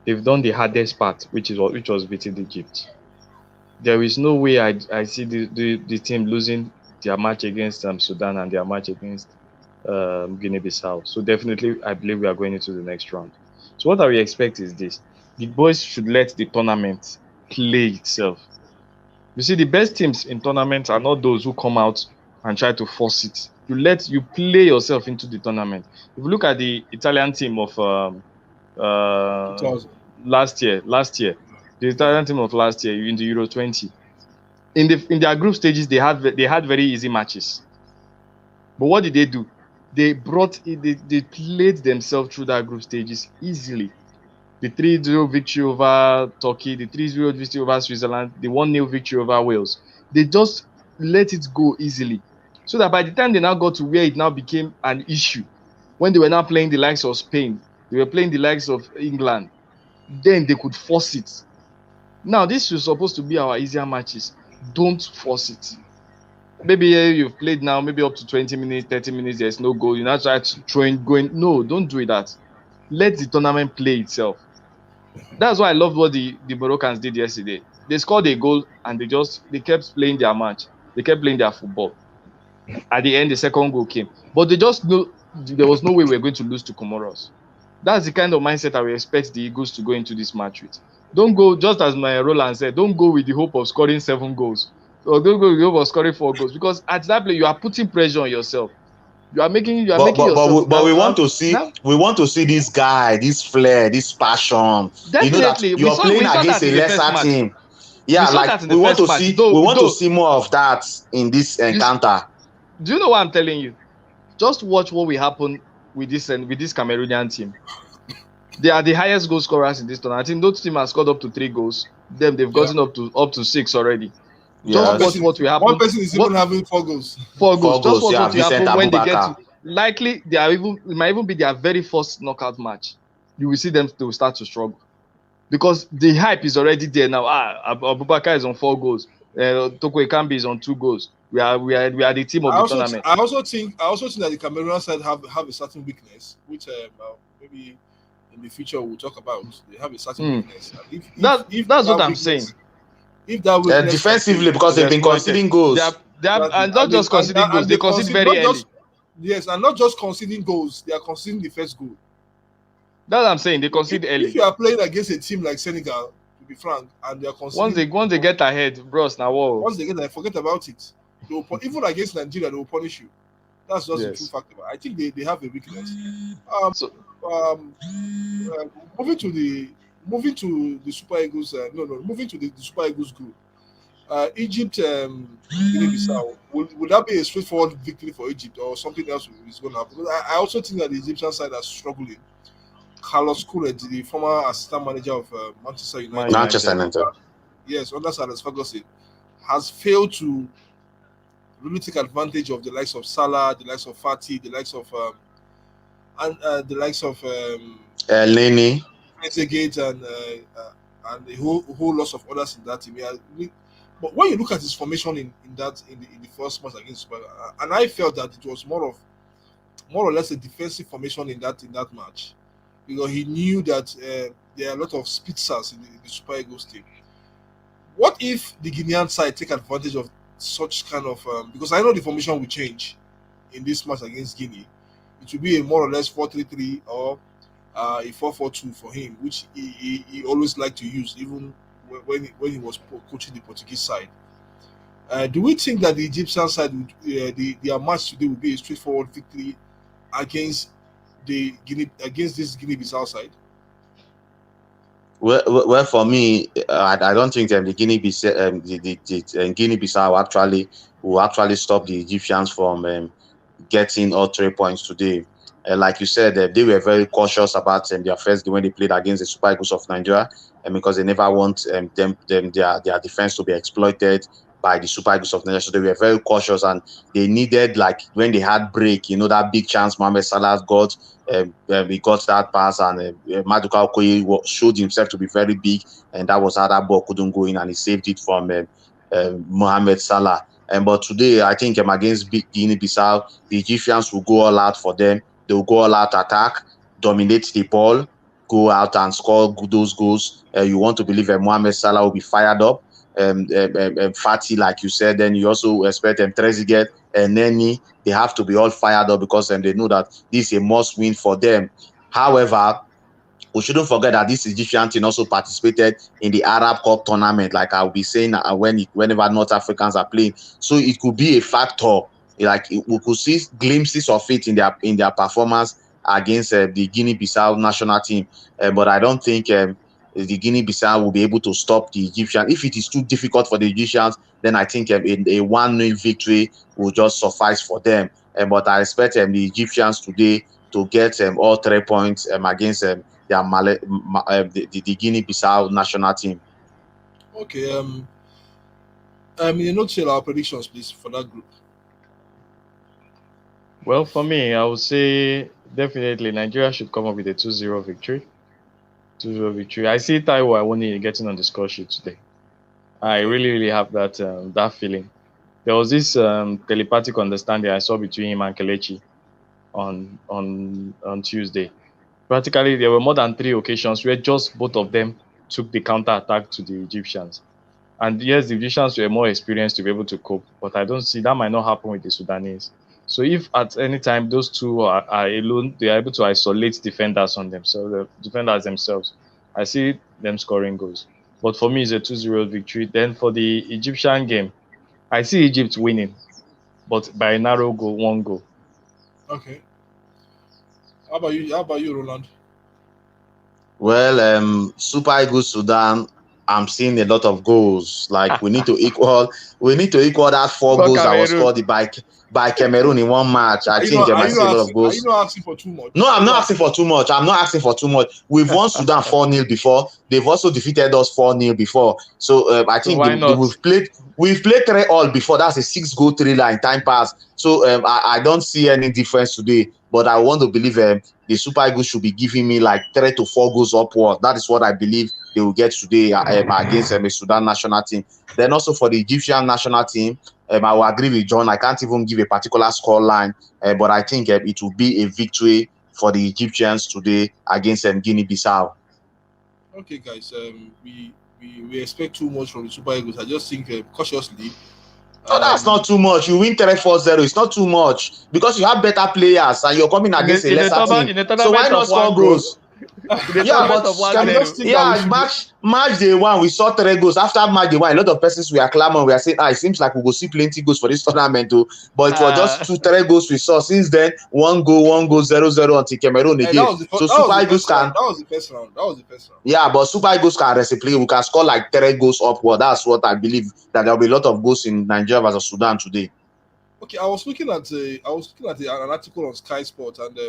They've done the hardest part, which was beating Egypt. There is no way I see the team losing their match against Sudan and their match against Guinea-Bissau. So definitely, I believe we are going into the next round. So what I will expect is this: the boys should let the tournament play itself. You see, the best teams in tournaments are not those who come out and try to force it. You play yourself into the tournament. If you look at the Italian team of last year, the Italian team of last year in the Euro 20, in their group stages they had very easy matches. But what did they do? They played themselves through that group stages easily. The 3-0 victory over Turkey, the 3-0 victory over Switzerland, the 1-0 victory over Wales. They just let it go easily. So that by the time they now got to where it now became an issue, when they were now playing the likes of Spain, they were playing the likes of England, then they could force it. Now, this is supposed to be our easier matches. Don't force it. Maybe you've played now, maybe up to 20 minutes, 30 minutes, there's no goal. You now try to going. No, don't do that. Let the tournament play itself. That's why I loved what the Moroccans did yesterday. They scored a goal and they kept playing their match. They kept playing their football. At the end, the second goal came. But they just knew there was no way we were going to lose to Comoros. That's the kind of mindset I would expect the Eagles to go into this match with. Don't go, just as my Roland said, don't go with the hope of scoring 7 goals. Or don't go with the hope of scoring 4 goals. Because at that play, you are putting pressure on yourself. You are making yourself. But we want to see this guy, this flair, this passion. Definitely. You know that you're playing against a lesser team. Yeah, we want to see more of that in this encounter. Do you know what I'm telling you? Just watch what will happen with this Cameroonian team. They are the highest goal scorers in this tournament. I think those team has scored up to 3 goals. They've gotten up to 6 already. Yeah. Just watch what will happen. One person is even having 4 goals. 4 goals. Just watch what will Vicente happen when they get Abubakar. to. Likely, it might even be their very first knockout match. You will see them to start to struggle. Because the hype is already there now. Abubakar is on 4 goals. Toko Ekambi is on 2 goals. We are the team of the tournament. I also think that the Cameroonian side have a certain weakness, which maybe in the future we'll talk about. They have a certain weakness. That's what I'm saying. If that weakness defensively, because they've been conceding goals. And not just conceding goals, they concede very early. Yes, and not just conceding goals, they are conceding the first goal. That's what I'm saying. They concede early. If you are playing against a team like Senegal, to be frank, and they are conceding. Once they get ahead, bros, now whoa. Once they get ahead, forget about it. Even against Nigeria, they will punish you. That's just a true fact. I think they have a weakness. Moving to the Super Eagles. Moving to the Super Eagles group. Egypt, Guinea-Bissau. Would that be a straightforward victory for Egypt, or something else is going to happen? Because I also think that the Egyptian side are struggling. Carlos Couret, the former assistant manager of Manchester United, yes, under Sir Alex Ferguson, has failed to really take advantage of the likes of Salah, the likes of Fati, the likes of Elneny, and the whole lots of others in that team. But when you look at his formation in the first match against Super, and I felt that it was more or less a defensive formation in that match, because he knew that there are a lot of spitzers in the Super Eagles team. What if the Guinean side take advantage of such kind of because I know the formation will change in this match against Guinea. It will be a more or less 4-3-3 or a 4-4-2 for him, which he always liked to use, even when he was coaching the Portuguese side. Do we think that the Egyptian side, their match today will be a straightforward victory against this Guinea-Bissau side? Well, for me, I don't think the Guinea-Bissau will actually stop the Egyptians from getting all 3 points today. Like you said, they were very cautious about their first game when they played against the Super Eagles of Nigeria, because they never want their defense to be exploited by the Super Eagles of Nigeria. So they were very cautious, and they needed, like when they had break, that big chance Mohamed Salah got. We got that pass, and Maduka Okoye showed himself to be very big, and that was how that ball couldn't go in, and he saved it from Mohamed Salah. But today, I think against Guinea-Bissau, the Egyptians will go all out for them. They will go all out attack, dominate the ball, go out and score those goals. You want to believe Mohamed Salah will be fired up. Fati, like you said, then you also expect Trezeguet and Neni. They have to be all fired up because they know that this is a must win for them. However, we shouldn't forget that this Egyptian team also participated in the Arab Cup tournament, like I'll be saying whenever North Africans are playing. So it could be a factor. Like we could see glimpses of it in their performance against the Guinea-Bissau national team. But I don't think the Guinea-Bissau will be able to stop the Egyptians. If it is too difficult for the Egyptians, then I think a 1-0 victory will just suffice for them. But I expect the Egyptians today to get all 3 points against the Guinea-Bissau national team. Okay. In a nutshell, our predictions, please, for that group. Well, for me, I would say definitely Nigeria should come up with a 2-0 victory. 2-0 victory. I see Taiwo Awoniyi getting on the score sheet today. I really have that feeling. There was this telepathic understanding I saw between him and Kelechi on Tuesday. Practically, there were more than 3 occasions where just both of them took the counter attack to the Egyptians. And yes, the Egyptians were more experienced to be able to cope, but I don't see that might not happen with the Sudanese. So if at any time those two are alone, they are able to isolate defenders themselves, I see them scoring goals. But for me, it's a 2-0 victory. Then for the Egyptian game, I see Egypt winning, but by a narrow goal, 1 goal. Okay. How about you, Roland? Well, Super Eagles Sudan, I'm seeing a lot of goals. Like we need to equal that 4 goals that was scored by Cameroon in one match. I think there might be a lot of goals. Are you not asking for too much? No, I'm not asking for too much. We've won Sudan 4-0 before. They've also defeated us 4-0 before. So I think we've played 3-3 before. That's a 6-goal thriller in time pass. So I don't see any difference today. But I want to believe the Super Eagles should be giving me like 3 to 4 goals upward. That is what I believe they will get today against the Sudan national team. Then also for the Egyptian national team, I will agree with John. I can't even give a particular score line, but I think it will be a victory for the Egyptians today against Guinea-Bissau. Okay, guys. We expect too much from the Super Eagles. I just think cautiously. No, that's not too much. You win 3-4-0. It's not too much because you have better players and you're coming against a lesser team. So why not score goals? Match day 1, we saw 3 goals. After match day 1, a lot of persons we are clamoring. We are saying, it seems like we will see plenty goals for this tournament too. But it was just 2-3 goals we saw. Since then, 1 goal, 0-0 until Cameroon again. Super Eagles can. That was the first round. Yeah, but Super Eagles can reciprocate. We can score like 3 goals upward. That's what I believe, that there will be a lot of goals in Nigeria versus Sudan today. Okay, I was looking at an article on Sky Sport, and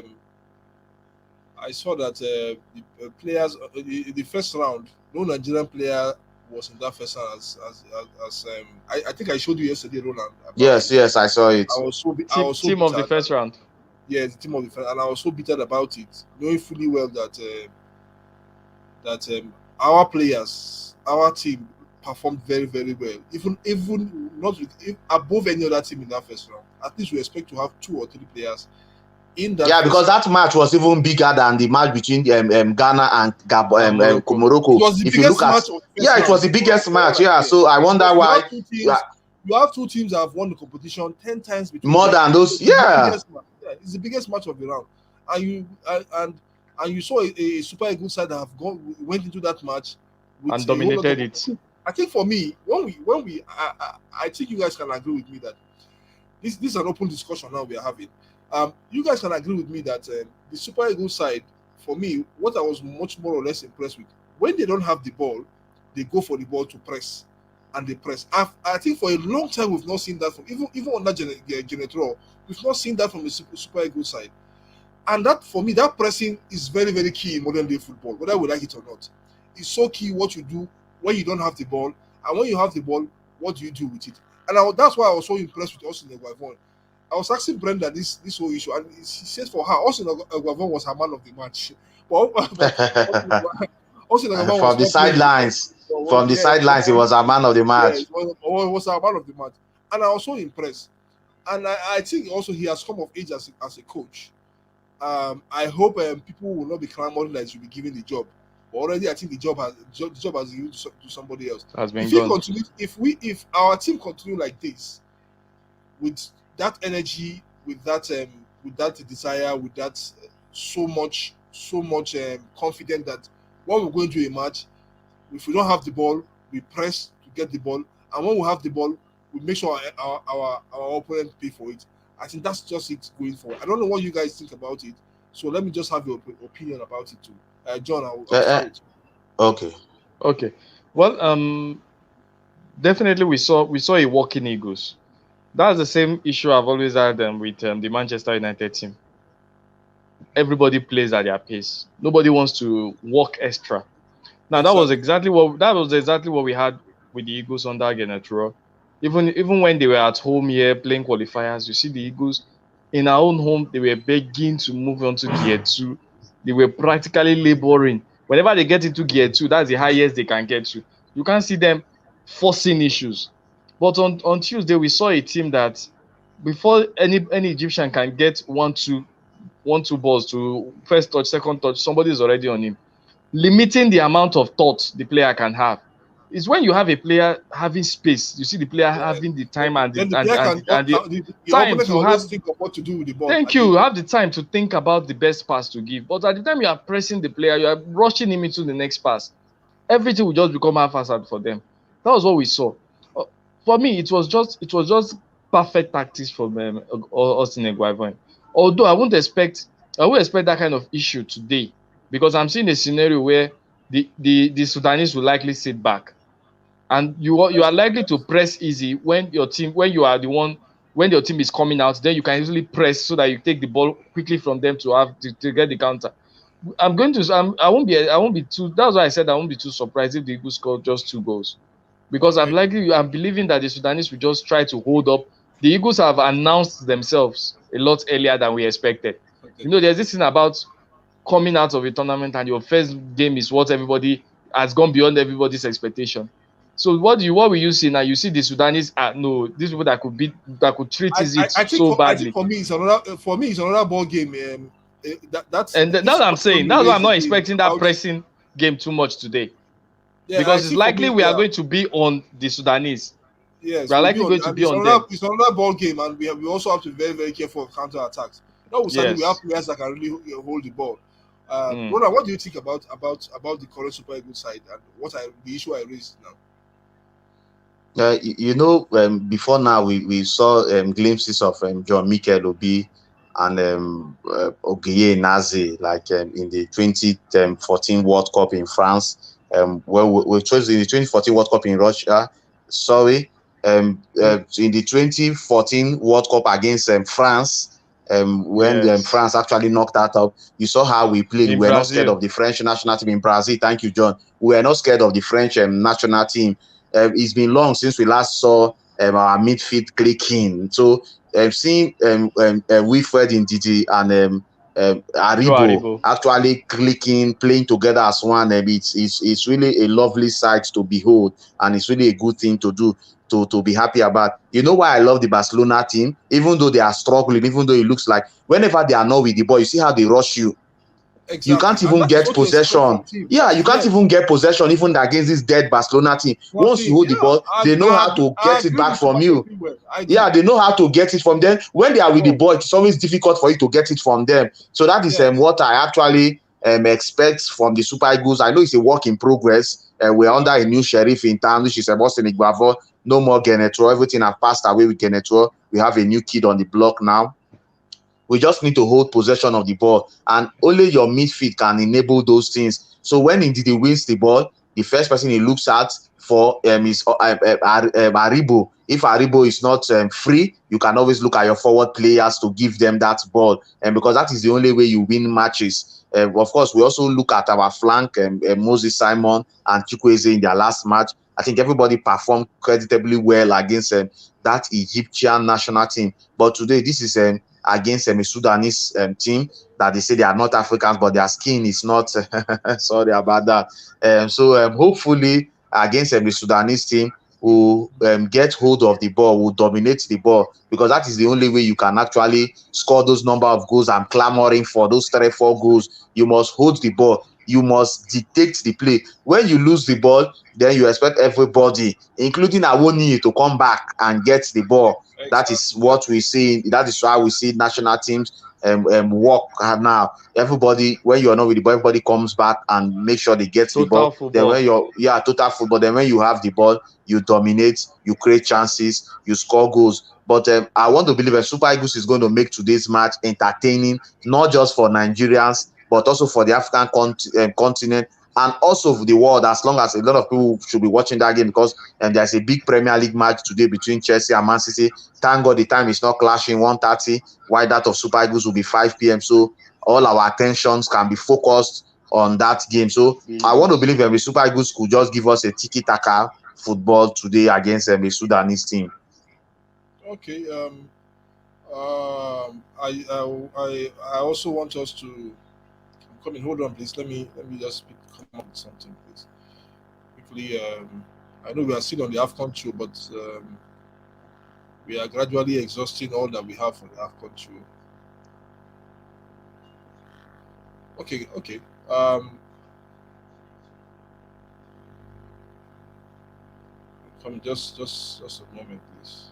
I saw that the players in the first round, no Nigerian player was in that first round. I think I showed you yesterday, Roland. Yes, I saw it. Team of the first round. Yes, the team of the first, and I was so bitter about it, knowing fully well that our players, our team performed very, very well. Even not above any other team in that first round. At least we expect to have 2 or 3 players. Because that match was even bigger than the match between Ghana and Morocco. It was the biggest match. It was the biggest match. Yeah, so I wonder why. You have two teams that have won the competition 10 times between More them. than those, It's the yeah. biggest match. Yeah, it's the biggest match of the round. And you saw a Super Eagles side that went into that match with And a whole lot dominated of. it. I think for me, I think you guys can agree with me that this is an open discussion now we are having. You guys can agree with me that the Super Eagles side, for me, what I was much more or less impressed with, when they don't have the ball, they go for the ball to press, and they press. I think for a long time we've not seen that from even on that Genetro, we've not seen that from the Super Eagles side. And that, for me, that pressing is very, very key in modern day football, whether we like it or not. It's so key what you do when you don't have the ball, and when you have the ball, what do you do with it? And that's why I was so impressed with Austin Eguavoen. I was asking Brenda this whole issue, and he says for her, Austin Eguavoen was her man of the match. But Austin Eguavoen was From the not playing. sidelines, Yeah, he was a man of the yeah, match. it was our man of the match, and I was so impressed. And I think also he has come of age as a coach. I hope people will not be clamoring that he should be given the job. But already, I think the job has given to somebody else. Has been If he gone. continues, if our team continue like this, with that energy, with that desire, with that so much confident that when we're going to a match, if we don't have the ball, we press to get the ball, and when we have the ball, we make sure our opponent pay for it. I think that's just it going forward. I don't know what you guys think about it, so let me just have your opinion about it too. John, I'll start with you. Okay. Okay. Well, definitely we saw a walking Eagles. That's the same issue I've always had with the Manchester United team. Everybody plays at their pace. Nobody wants to work extra. Now that was exactly what we had with the Eagles under Genetro. Even when they were at home here playing qualifiers, you see the Eagles in our own home, they were begging to move on to gear 2. They were practically laboring. Whenever they get into gear 2, that's the highest they can get to. You can't see them forcing issues. But on Tuesday, we saw a team that before any Egyptian can get 1-2 balls to first touch, second touch, somebody's already on him. Limiting the amount of thought the player can have. It's when you have a player having space, you see the player having the time and the time to have think of what to do with the ball. Thank you. Have the time to think about the best pass to give. But at the time you are pressing the player, you are rushing him into the next pass. Everything will just become haphazard for them. That was what we saw. For me, it was just perfect tactics from Austin Eguavoen. Although I would expect that kind of issue today, because I'm seeing a scenario where the Sudanese will likely sit back, and you are likely to press easy when your team is coming out. Then you can easily press so that you take the ball quickly from them to get the counter. I won't be too. That's why I said I won't be too surprised if the Eagles score just 2 goals, because I'm believing that the Sudanese will just try to hold up. The Eagles have announced themselves a lot earlier than we expected. You know, there's this thing about coming out of a tournament and your first game is what everybody has gone beyond everybody's expectation. So what will you see now? You see the Sudanese these people that could treat it so badly. I think for me it's another ball game. That's what I'm saying. That's why I'm not expecting that pressing game too much today. Yeah, because it's likely we are going to be on the Sudanese. Yes, we are likely going to be on them. It's another ball game, and we also have to be very, very careful of counter attacks. Notwithstanding, we have players that can really hold the ball. Ronald, what do you think about the current Super Eagles side and the issue I raised now? Before now we saw glimpses of John Mikel Obi and Oguiye Nazi, like in the 2014 World Cup in France. We chose in the 2014 World Cup in Russia. In the 2014 World Cup against France, when France actually knocked that up, you saw how we played. We were not scared of the French national team in Brazil. Thank you, John. We were not scared of the French national team. It's been long since we last saw our midfield clicking. So seeing Wilfred Ndidi and Aribo actually clicking, playing together as one, it's really a lovely sight to behold, and it's really a good thing to do, to be happy about. You know why I love the Barcelona team? Even though they are struggling, even though it looks like whenever they are not with the ball, you see how they rush you. You can't And even that is get what you expect possession. from team. Yeah, you can't Yes. even get possession even against this dead Barcelona team. Once you hold the Yeah, ball, they and know how to I get it agree back with you from you. perfectly well. I do. Yeah, they know how to get it from them. When they are with the Oh, ball, it's always difficult for you to get it from them. So that is yes. what I actually expect from the Super Eagles. I know it's a work in progress. We're under a new sheriff in town, which is Senegal. No more Genetro. Everything has passed away with Genetro. We have a new kid on the block now. We just need to hold possession of the ball, and only your midfield can enable those things. So when Ndidi wins the ball, the first person he looks at for is Aribo. If Aribo is not free, you can always look at your forward players to give them that ball, and because that is the only way you win matches. Of course, we also look at our flank, Moses Simon and Chukwueze in their last match. I think everybody performed creditably well against that Egyptian national team. But today, this is against a Sudanese team that they say they are not Africans, but their skin is not. Sorry about that. So hopefully, against a Sudanese team, who get hold of the ball, will dominate the ball, because that is the only way you can actually score those number of goals. I'm clamoring for those 3-4 goals. You must hold the ball. You must dictate the play. When you lose the ball, then you expect everybody, including Awoni, to come back and get the ball. That is Exactly. what we see. That is why we see national teams work now. Everybody, when you're not with the ball, everybody comes back and make sure they get the Total ball. Then football. when total football. Then when you have the ball, you dominate, you create chances, you score goals. But I want to believe that Super Eagles is going to make today's match entertaining, not just for Nigerians, but also for the African continent, and also for the world, as long as a lot of people should be watching that game, because there's a big Premier League match today between Chelsea and Man City. Thank God the time is not clashing 1:30, while that of Super Eagles will be 5 p.m. So all our attentions can be focused on that game. So I want to believe that the Super Eagles could just give us a tiki-taka football today against a Sudanese team. Okay. I also want us to come in. Hold on, please. Let me just come up with something, please. Quickly. I know we are still on the AFCON show, but we are gradually exhausting all that we have for the AFCON show. Okay. Come, just a moment, please.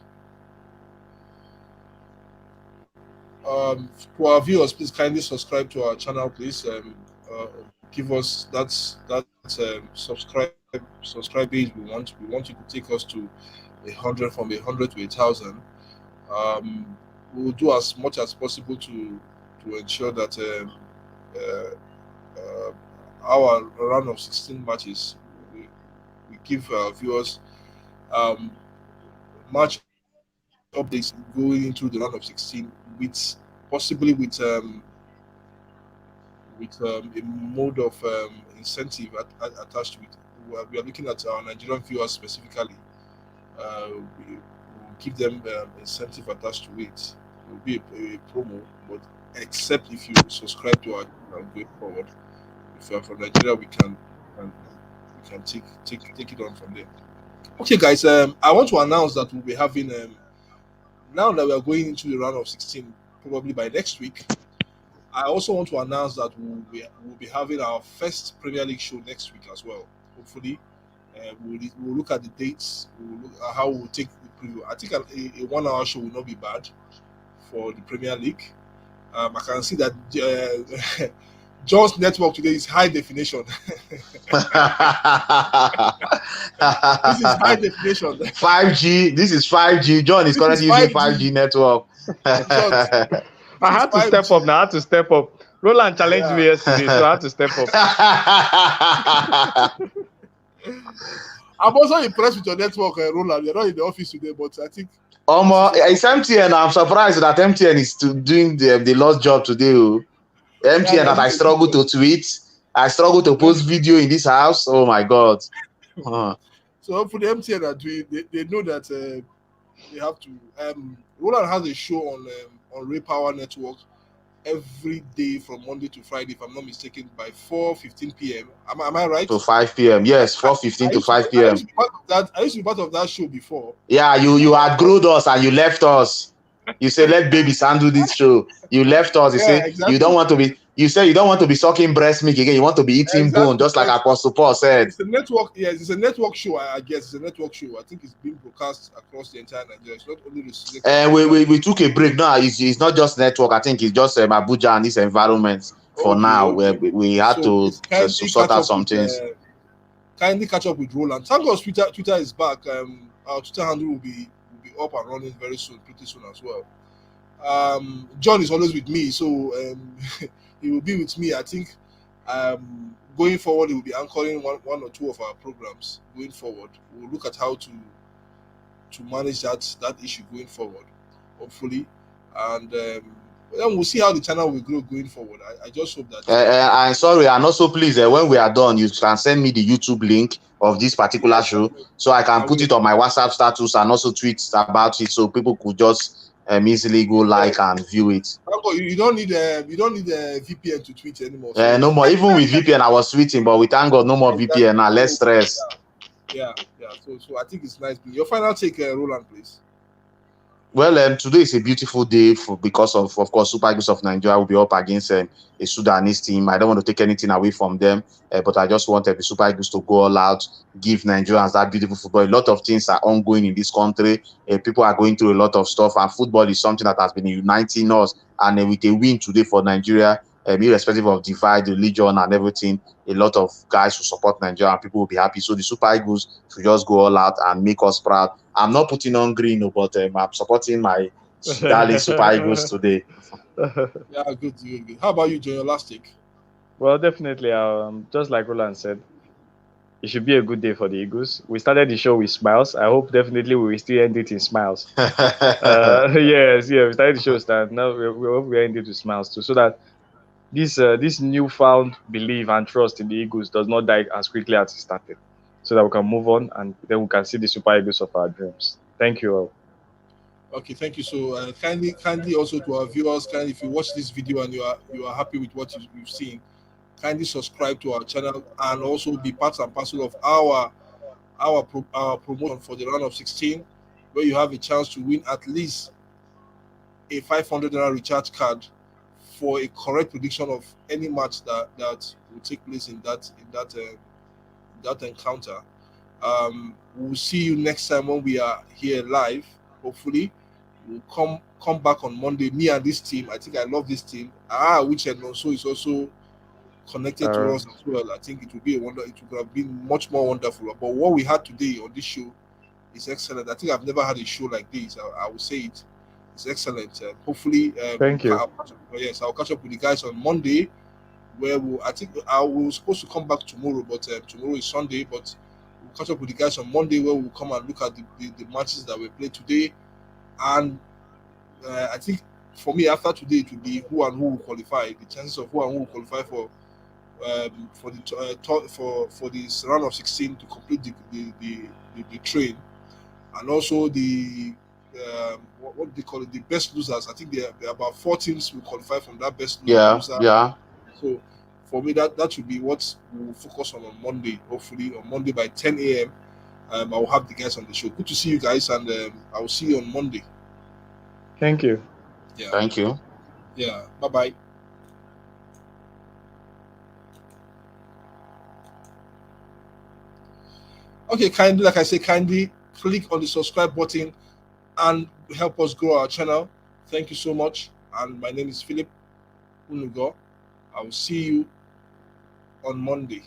To our viewers, please kindly subscribe to our channel, please. Give us that subscribe page. We want you to take us to 100, from 100 to 1,000. We will do as much as possible to ensure that our round of 16 matches, we give our viewers match updates going into the round of 16, with possibly with a mode of incentive attached to it. We are looking at our Nigerian viewers specifically. We will give them incentive attached to it. It will be a promo, but except if you subscribe to our channel going forward. If you are from Nigeria, we can take it on from there. Okay, guys. I want to announce that we'll be having now that we are going into the round of 16, probably by next week. I also want to announce that we'll be having our first Premier League show next week as well. Hopefully, we'll look at the dates. We'll look at how we'll take the preview. I think a 1-hour show will not be bad for the Premier League. I can see that John's network today is high definition. This is high definition. 5G. This is 5G. John is currently using 5G network. John, I had to step up now. I had to step up. Roland challenged me yesterday, so I had to step up. I'm also impressed with your network, Roland. You're not in the office today, but I think it's MTN. I'm surprised that MTN is doing the lost job today. MTN that I struggle to tweet. I struggle to post video in this house. Oh my God. So hopefully MTN are doing. They know that they have to. Roland has a show on Ray Power Network every day from Monday to Friday, if I'm not mistaken, by 4:15 p.m. Am I right? To 5 p.m. Yes, 4:15 to 5 p.m. I used to be part of that show before. Yeah, you outgrowed us and you left us. You say, let babies handle this show. You left us. You say, exactly. you don't want to be. You say you don't want to be sucking breast milk again. You want to be eating bone, just like Apostle Paul said. It's a network. Yes, it's a network show. I guess it's a network show. I think it's being broadcast across the entire Nigeria. It's not only restricted. And we took a break. No, it's not just network. I think it's just Abuja and this environment for now. Where we had to sort out some things. Kindly catch up with Roland. Thank God Twitter is back. Our Twitter handle will be up and running very soon, pretty soon as well. John is always with me, so he will be with me. I think going forward, he will be anchoring one or two of our programs going forward. We'll look at how to manage that issue going forward, hopefully, and then we'll see how the channel will grow going forward. I just hope that. I'm sorry, and also please, when we are done, you can send me the YouTube link of this particular show, so I can put it on my WhatsApp status and also tweet about it, so people could just easily go like and view it. You don't need a VPN to tweet anymore. So no more. Even with VPN, I was tweeting, but we thank God no more VPN now. Less stress. Yeah. So I think it's nice. Your final take, Roland, please. Well, today is a beautiful day because of course, Super Eagles of Nigeria will be up against a Sudanese team. I don't want to take anything away from them, but I just want the Super Eagles to go all out, give Nigerians that beautiful football. A lot of things are ongoing in this country. People are going through a lot of stuff, and football is something that has been uniting us. And with a win today for Nigeria, irrespective of divide, religion, and everything, a lot of guys who support Nigeria and people will be happy. So the Super Eagles should just go all out and make us proud. I'm not putting on green, but I'm supporting my darling Super Eagles today. Yeah, good. How about you, John? Your last take? Well, definitely, just like Roland said, it should be a good day for the Eagles. We started the show with smiles. I hope definitely we will still end it in smiles. Yes, we started the show with now we hope we end it with smiles too, so that this newfound belief and trust in the Eagles does not die as quickly as it started, so that we can move on and then we can see the Super Eagles of our dreams. Thank you all. Okay, thank you. So kindly also to our viewers, kindly if you watch this video and you are happy with what you've seen, kindly subscribe to our channel and also be part and parcel of our promotion for the round of 16, where you have a chance to win at least a $500 recharge card for a correct prediction of any match that will take place in that encounter. We'll see you next time when we are here live. Hopefully, we'll come back on Monday. Me and this team. I think I love this team. Which Nonso is also connected to us as well. I think it will be a wonder. It would have been much more wonderful. But what we had today on this show is excellent. I think I've never had a show like this. I would say it's excellent. Hopefully, thank you. I'll catch up with the guys on Monday, where I think I was supposed to come back tomorrow, but tomorrow is Sunday. But we'll catch up with the guys on Monday, where we'll come and look at the matches that we played today. And I think for me, after today, it will be who and who will qualify. The chances of who and who will qualify for this round of 16 to complete the train, and also the what do they call it? The best losers. I think there are about 4 teams will qualify from that best loser. Yeah. So for me, that should be what we'll focus on Monday. Hopefully on Monday by 10 a.m. I will have the guys on the show. Good to see you guys, and I will see you on Monday. Thank you. Yeah. Thank you. Yeah. Bye-bye. Okay, kindly click on the subscribe button and help us grow our channel. Thank you so much. And my name is Philip Unugo. I will see you on Monday.